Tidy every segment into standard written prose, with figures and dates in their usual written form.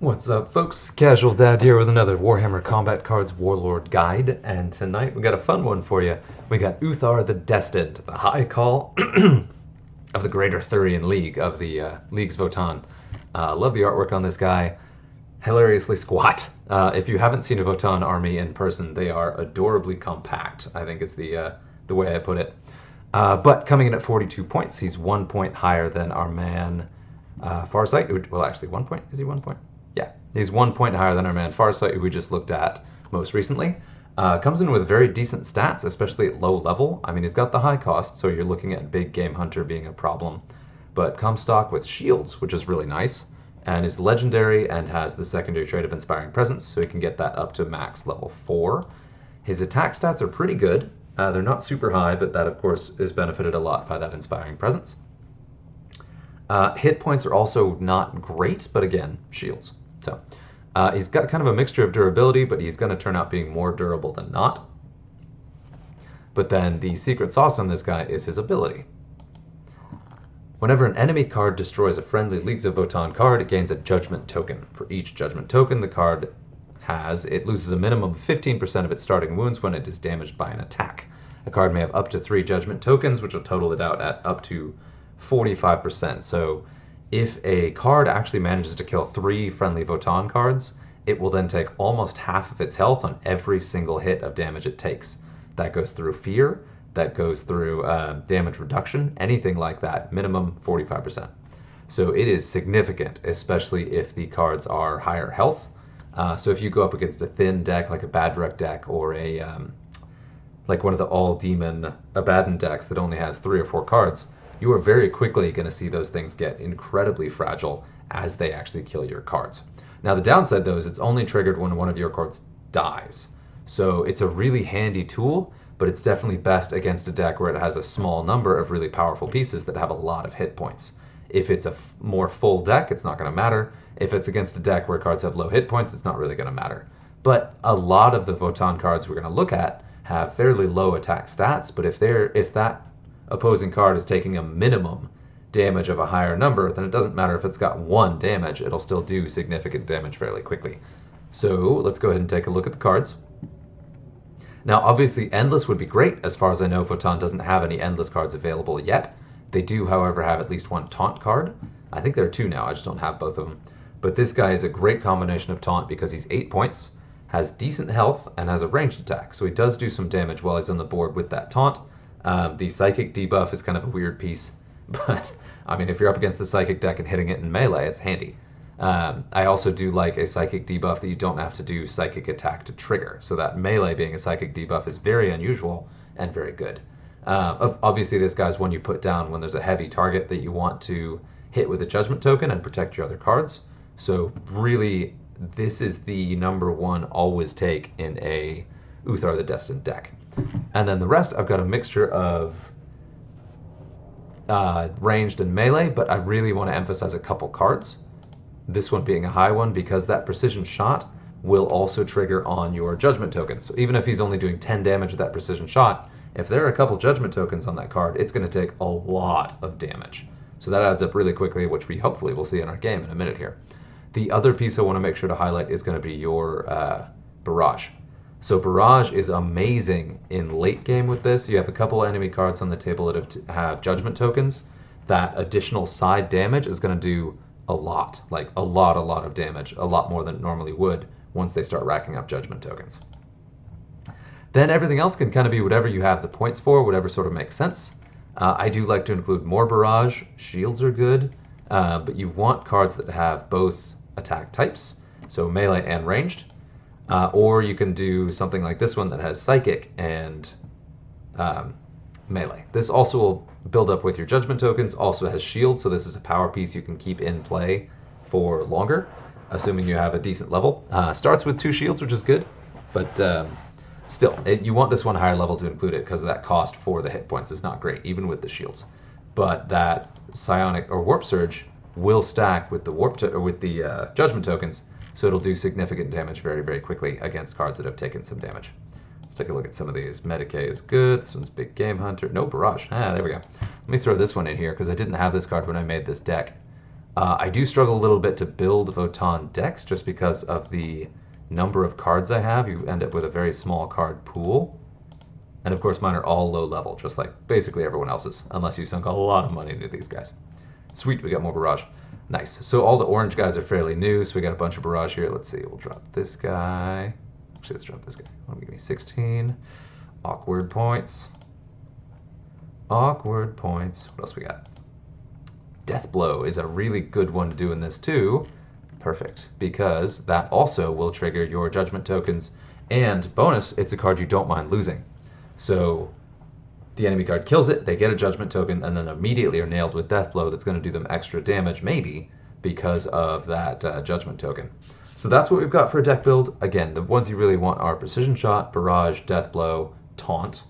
What's up, folks? Casual Dad here with another Warhammer Combat Cards Warlord Guide, and tonight we got a fun one for you. We got Uthar the Destined, the High Call of the Great Arthurian League of the League's Votann. Love the artwork on this guy. Hilariously squat. If you haven't seen a Votann army in person, they are adorably compact, I think is the way I put it. But coming in at 42 points, he's 1 point higher than our man Farsight. Well, actually, 1 point? Is he 1 point? Yeah, he's 1 point higher than our man Farsight, who we just looked at most recently. Comes in with very decent stats, especially at low level. I mean, he's got the high cost, so you're looking at Big Game Hunter being a problem. But comes stock with shields, which is really nice, and is legendary and has the secondary trait of Inspiring Presence, so he can get that up to max level 4. His attack stats are pretty good. They're not super high, but that, of course, is benefited a lot by that Inspiring Presence. Hit points are also not great, but again, shields. So he's got kind of a mixture of durability, but he's going to turn out being more durable than not. But then the secret sauce on this guy is his ability. Whenever an enemy card destroys a friendly Leagues of Votann card, it gains a judgment token. For each judgment token the card has, it loses a minimum of 15% of its starting wounds when it is damaged by an attack. A card may have up to 3 judgment tokens, which will total it out at up to 45%. So if a card actually manages to kill 3 friendly Votann cards, it will then take almost half of its health on every single hit of damage it takes. That goes through fear, that goes through damage reduction, anything like that, minimum 45%. So it is significant, especially if the cards are higher health. So if you go up against a thin deck like a Badrek deck or a like one of the all-demon Abaddon decks that only has 3 or 4 cards, you are very quickly going to see those things get incredibly fragile as they actually kill your cards. Now the downside though is it's only triggered when one of your cards dies. So it's a really handy tool, but it's definitely best against a deck where it has a small number of really powerful pieces that have a lot of hit points. If it's a more full deck, it's not going to matter. If it's against a deck where cards have low hit points, it's not really going to matter. But a lot of the Votann cards we're going to look at have fairly low attack stats, but if that opposing card is taking a minimum damage of a higher number, then it doesn't matter if it's got 1 damage, it'll still do significant damage fairly quickly. So let's go ahead and take a look at the cards. Now obviously Endless would be great. As far as I know, Votann doesn't have any Endless cards available yet. They do, however, have at least 1 Taunt card. I think there are 2 now, I just don't have both of them. But this guy is a great combination of Taunt because he's 8 points, has decent health, and has a ranged attack. So he does do some damage while he's on the board with that Taunt. The Psychic debuff is kind of a weird piece, but I mean, if you're up against the Psychic deck and hitting it in melee, it's handy. I also do like a Psychic debuff that you don't have to do Psychic attack to trigger, so that melee being a Psychic debuff is very unusual and very good. Obviously, this guy's one you put down when there's a heavy target that you want to hit with a Judgment token and protect your other cards. So really, this is the #1 always take in a Uthar the Destined deck. And then the rest, I've got a mixture of ranged and melee, but I really want to emphasize a couple cards. This one being a high one, because that precision shot will also trigger on your judgment tokens. So even if he's only doing 10 damage with that precision shot, if there are a couple judgment tokens on that card, it's going to take a lot of damage. So that adds up really quickly, which we hopefully will see in our game in a minute here. The other piece I want to make sure to highlight is going to be your Barrage. So Barrage is amazing in late game with this. You have a couple enemy cards on the table that have judgment tokens. That additional side damage is going to do a lot, like a lot of damage, a lot more than it normally would once they start racking up judgment tokens. Then everything else can kind of be whatever you have the points for, whatever sort of makes sense. I do like to include more Barrage. Shields are good, but you want cards that have both attack types, so melee and ranged. Or you can do something like this one that has Psychic and melee. This also will build up with your judgment tokens, also has shield, so this is a power piece you can keep in play for longer, assuming you have a decent level. Starts with 2 shields, which is good, but still, you want this one higher level to include it because of that cost for the hit points is not great, even with the shields. But that Psionic or Warp Surge will stack with the judgment tokens, so it'll do significant damage very quickly against cards that have taken some damage. Let's take a look at some of these. Medicae is good. This one's Big Game Hunter. No Barrage. There we go. Let me throw this one in here because I didn't have this card when I made this deck. I do struggle a little bit to build Votann decks just because of the number of cards I have. You end up with a very small card pool. And of course, mine are all low level, just like basically everyone else's, unless you sunk a lot of money into these guys. Sweet, we got more barrage. Nice. So all the orange guys are fairly new, so we got a bunch of barrage here. Let's see, we'll drop this guy. Actually, let's drop this guy. Give me 16. Awkward points. Awkward points. What else we got? Death Blow is a really good one to do in this too. Perfect, because that also will trigger your judgment tokens. And bonus, it's a card you don't mind losing. So the enemy card kills it, they get a judgment token, and then immediately are nailed with Death Blow that's going to do them extra damage, maybe, because of that judgment token. So that's what we've got for a deck build. Again, the ones you really want are Precision Shot, Barrage, Death Blow, Taunt.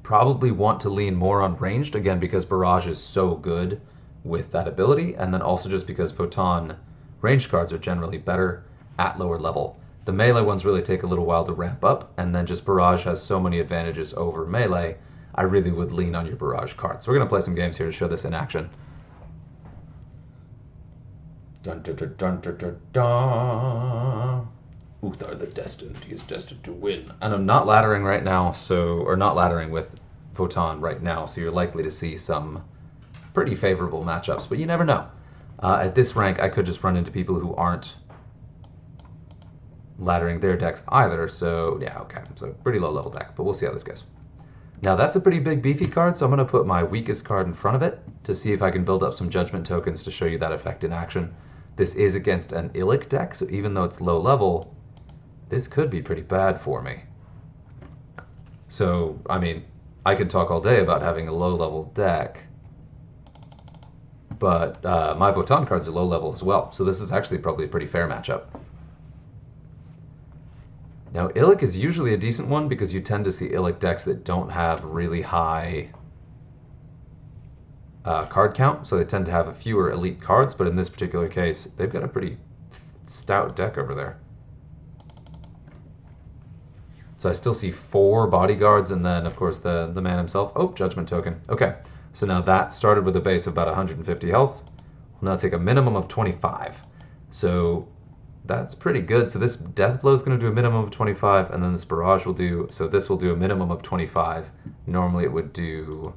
Probably want to lean more on ranged, again, because Barrage is so good with that ability, and then also just because Votann ranged cards are generally better at lower level. The melee ones really take a little while to ramp up, and then just Barrage has so many advantages over melee, I really would lean on your Barrage cards. So we're going to play some games here to show this in action. Dun, dun, dun, dun, dun, dun, dun. Uthar the Destined, he is destined to win. And I'm not laddering right now, or not laddering with Votann right now, so you're likely to see some pretty favorable matchups, but you never know. At this rank, I could just run into people who aren't laddering their decks either, so yeah, okay. So pretty low level deck, but we'll see how this goes. Now that's a pretty big beefy card, so I'm going to put my weakest card in front of it to see if I can build up some judgment tokens to show you that effect in action. This is against an Illic deck, so even though it's low level, this could be pretty bad for me. So, I mean, I could talk all day about having a low level deck, but my Votann cards are low level as well, so this is actually probably a pretty fair matchup. Now, Illic is usually a decent one because you tend to see Illic decks that don't have really high card count, so they tend to have fewer elite cards, but in this particular case, they've got a pretty stout deck over there. So I still see 4 bodyguards, and then, of course, the man himself. Oh, judgment token. Okay, so now that started with a base of about 150 health. We'll now take a minimum of 25. So that's pretty good. So this Death Blow is going to do a minimum of 25, and then this Barrage will do, so this will do a minimum of 25. Normally it would do,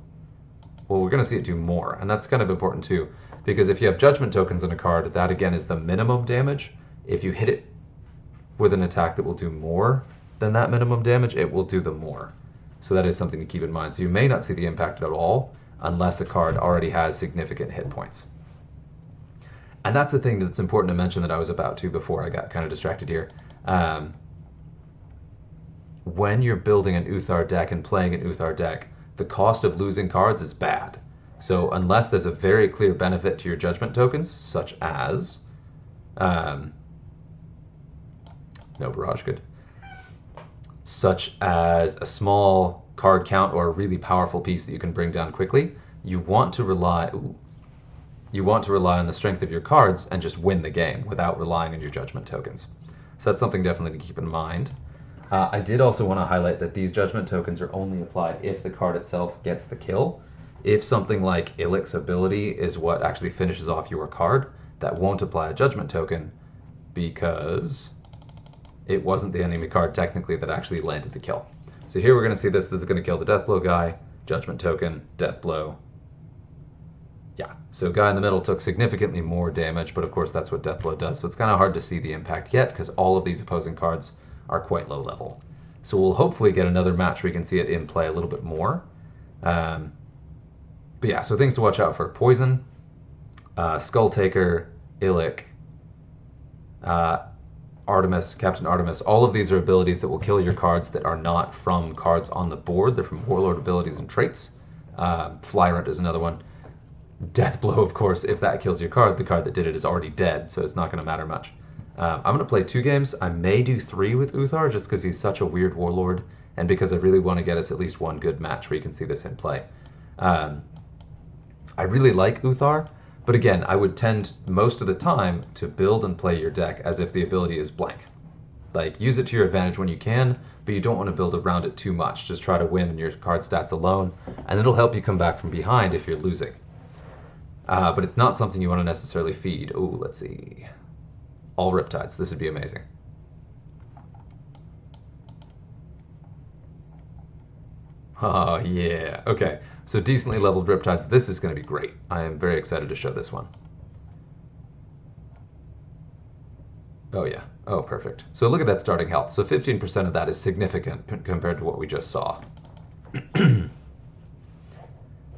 well, we're going to see it do more, and that's kind of important too, because if you have judgment tokens on a card, that again is the minimum damage. If you hit it with an attack that will do more than that minimum damage, it will do the more. So that is something to keep in mind. So you may not see the impact at all unless a card already has significant hit points. And that's the thing that's important to mention that I was about to before I got kind of distracted here. When you're building an Uthar deck and playing an Uthar deck, the cost of losing cards is bad. So unless there's a very clear benefit to your judgment tokens, such as no barrage, good. Such as a small card count or a really powerful piece that you can bring down quickly, you want to rely on the strength of your cards and just win the game without relying on your judgment tokens. So that's something definitely to keep in mind. I did also want to highlight that these judgment tokens are only applied if the card itself gets the kill. If something like Illic's ability is what actually finishes off your card, that won't apply a judgment token because it wasn't the enemy card technically that actually landed the kill. So here we're going to see this. This is going to kill the Death Blow guy, judgment token, Death Blow. Yeah, so guy in the middle took significantly more damage, but of course that's what Death Blow does. So it's kind of hard to see the impact yet because all of these opposing cards are quite low level. So we'll hopefully get another match where we can see it in play a little bit more. But yeah, so things to watch out for. Poison, Skull Taker, Illic, Artemis, Captain Artemis, all of these are abilities that will kill your cards that are not from cards on the board. They're from Warlord abilities and traits. Flyrant is another one. Death Blow, of course, if that kills your card, the card that did it is already dead, so it's not going to matter much. I'm going to play 2 games. I may do 3 with Uthar just because he's such a weird warlord and because I really want to get us at least one good match where you can see this in play. I really like Uthar, but again, I would tend most of the time to build and play your deck as if the ability is blank. Like, use it to your advantage when you can, but you don't want to build around it too much. Just try to win in your card stats alone, and it'll help you come back from behind if you're losing. but it's not something you want to necessarily feed. Ooh, let's see. All Riptides. This would be amazing. Oh, yeah. Okay, so decently leveled Riptides. This is going to be great. I am very excited to show this one. Oh, yeah. Oh, perfect. So look at that starting health. So 15% of that is significant compared to what we just saw.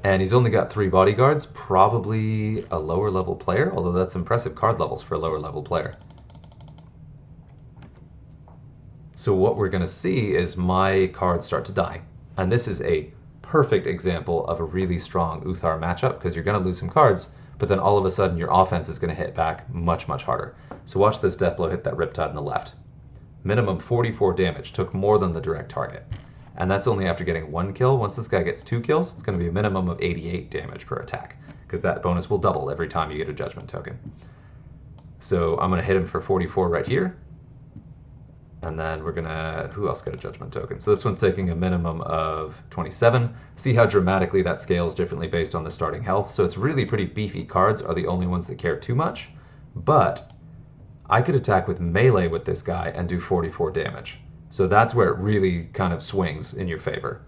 And he's only got 3 bodyguards, probably a lower level player, although that's impressive card levels for a lower level player. So what we're going to see is my cards start to die. And this is a perfect example of a really strong Uthar matchup, because you're going to lose some cards, but then all of a sudden your offense is going to hit back much, much harder. So watch this Deathblow hit that Riptide on the left. Minimum 44 damage, took more than the direct target. And that's only after getting 1 kill. Once this guy gets 2 kills, it's going to be a minimum of 88 damage per attack, because that bonus will double every time you get a judgment token. So I'm going to hit him for 44 right here. And then we're going to... Who else got a judgment token? So this one's taking a minimum of 27. See how dramatically that scales differently based on the starting health. So it's really pretty beefy cards are the only ones that care too much. But I could attack with melee with this guy and do 44 damage. So that's where it really kind of swings in your favor.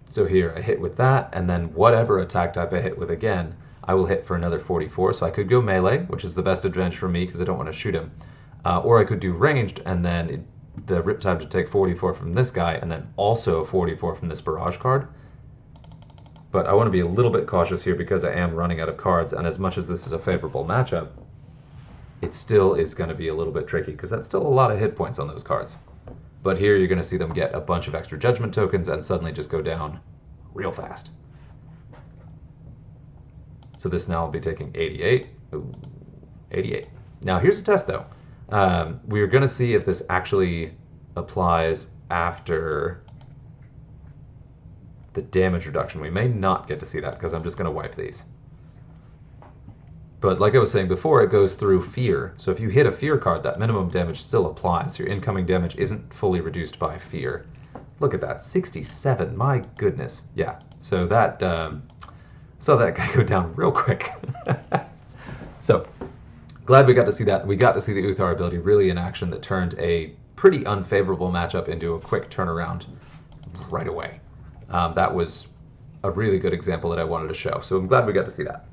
So here, I hit with that, and then whatever attack type I hit with again, I will hit for another 44. So I could go melee, which is the best advantage for me because I don't want to shoot him. Or I could do ranged, and then the Riptide to take 44 from this guy, and then also 44 from this barrage card. But I want to be a little bit cautious here because I am running out of cards, and as much as this is a favorable matchup, it still is going to be a little bit tricky because that's still a lot of hit points on those cards. But here you're going to see them get a bunch of extra judgment tokens and suddenly just go down real fast. So this now will be taking 88. Ooh, 88. Now here's a test though. We're going to see if this actually applies after the damage reduction. We may not get to see that because I'm just going to wipe these. But like I was saying before, it goes through fear. So if you hit a fear card, that minimum damage still applies. Your incoming damage isn't fully reduced by fear. Look at that, 67, my goodness. Yeah, so that, saw that guy go down real quick. So, glad we got to see that. We got to see the Uthar ability really in action that turned a pretty unfavorable matchup into a quick turnaround right away. That was a really good example that I wanted to show. So I'm glad we got to see that.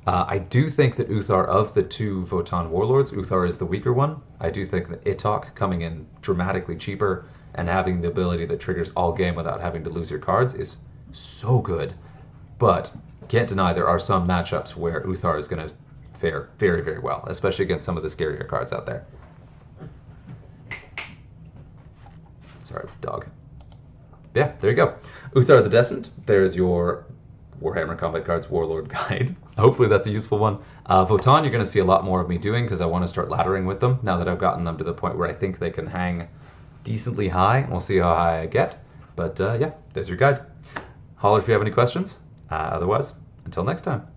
I do think that Uthar, of the 2 Votann warlords, Uthar is the weaker one. I do think that Itok coming in dramatically cheaper and having the ability that triggers all game without having to lose your cards is so good. But can't deny there are some matchups where Uthar is going to fare very, very well, especially against some of the scarier cards out there. Sorry, dog. Yeah, there you go. Uthar the Destined. There's your Warhammer Combat Cards Warlord Guide. Hopefully that's a useful one. Votann, you're going to see a lot more of me doing because I want to start laddering with them now that I've gotten them to the point where I think they can hang decently high. We'll see how high I get. But yeah, there's your guide. Holler if you have any questions. Otherwise, until next time.